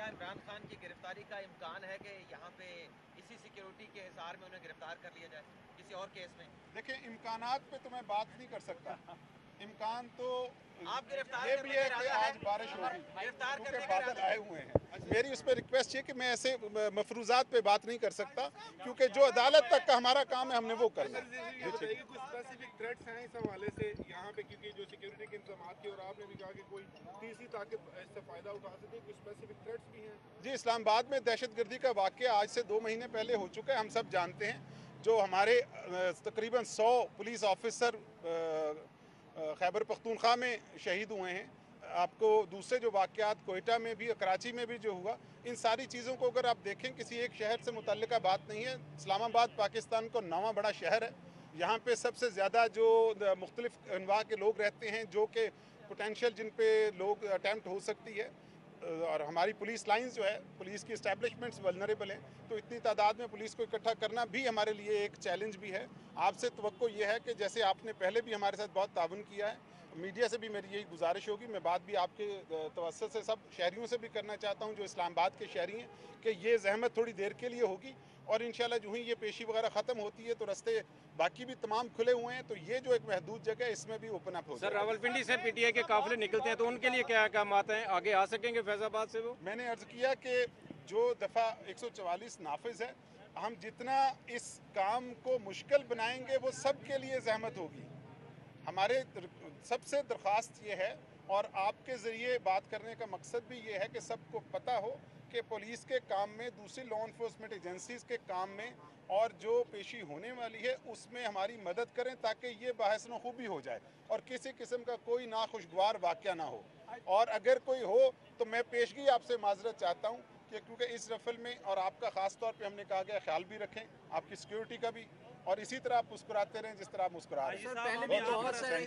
क्या इमरान खान की गिरफ्तारी का इम्कान है कि यहाँ पे इसी सिक्योरिटी के हिसार में उन्हें गिरफ्तार कर लिया जाए किसी और केस में? देखिए, इम्कानात पे तो मैं बात नहीं कर सकता। इम्कान तो आप गिरफ्तार ये करने भी का है कि इरादा है? आज बारिश होगी गिरफ्तार क्योंकि करने का बादल इरादा आए हुए हैं। मेरी उस पर रिक्वेस्ट है कि मैं ऐसे मफरूजात पे बात नहीं कर सकता, क्योंकि जो अदालत तक का हमारा काम है हमने वो करना है। ये बताइए कुछ स्पेसिफिक थ्रेट्स हैं इस हवाले से यहाँ पे, क्योंकि जो सिक्योरिटी के इंतजाम की, और आपने भी कहा कि कोई तीसरी ताकत इससे फ़ायदा उठा सके, कुछ स्पेसिफिक थ्रेट्स भी हैं? जी, इस्लामाबाद में दहशतगर्दी का वाक़या आज से 2 महीने पहले हो चुका है, हम सब जानते हैं। जो हमारे तकरीबन 100 पुलिस ऑफिसर खैबर पख्तूनख्वा में शहीद हुए हैं। आपको दूसरे जो वाक़यात कोयटा में भी, कराची में भी जो हुआ, इन सारी चीज़ों को अगर आप देखें, किसी एक शहर से मुतल्लिका बात नहीं है। इस्लामाबाद पाकिस्तान का 9वां बड़ा शहर है। यहाँ पे सबसे ज़्यादा जो मुख्तलिफ़ अनवा के लोग रहते हैं, जो कि पोटेंशियल जिन पे लोग अटैम्प्ट हो सकती है, और हमारी पुलिस लाइंस जो है, पुलिस की इस्टेब्लिशमेंट्स वल्नरेबल हैं, तो इतनी तादाद में पुलिस को इकट्ठा करना भी हमारे लिए एक चैलेंज भी है। आपसे तवक्को ये है कि जैसे आपने पहले भी हमारे साथ बहुत ताउन किया है, मीडिया से भी मेरी यही गुजारिश होगी, मैं बात भी आपके तवस्सुत से सब शहरियों से भी करना चाहता हूँ जो इस्लामाबाद के शहरी हैं, कि ये ज़हमत थोड़ी देर के लिए होगी, और इंशाल्लाह जो ही ये पेशी वगैरह ख़त्म होती है तो रास्ते बाकी भी तमाम खुले हुए हैं, तो ये जो एक महदूद जगह है इसमें भी ओपन अप हो सर, जाएगा। रावलपिंडी से पीटीआई के काफिले निकलते हैं तो उनके लिए क्या काम आते हैं? आगे आ सकेंगे फैजाबाद से वो? मैंने अर्ज़ किया कि जो दफ़ा 144 नाफिज है, हम जितना इस काम को मुश्किल बनाएंगे वो सब के लिए ज़हमत होगी। हमारे सबसे दरख्वास्त ये है, और आपके ज़रिए बात करने का मकसद भी ये है कि सबको पता हो कि पुलिस के काम में, दूसरी लॉ इन्फोर्समेंट एजेंसीज़ के काम में, और जो पेशी होने वाली है उसमें हमारी मदद करें, ताकि ये बहस खूबी हो जाए और किसी किस्म का कोई नाखुशगवार वाक़या ना हो। और अगर कोई हो तो मैं पेशगी आपसे माजरत चाहता हूँ कि क्योंकि इस रफल में, और आपका ख़ास तौर पे हमने कहा गया, ख्याल भी रखें आपकी सिक्योरिटी का भी, और इसी तरह आप मुस्कुराते रहें जिस तरह आप मुस्कुरा रहे हैं। पहले भी बहुत सारे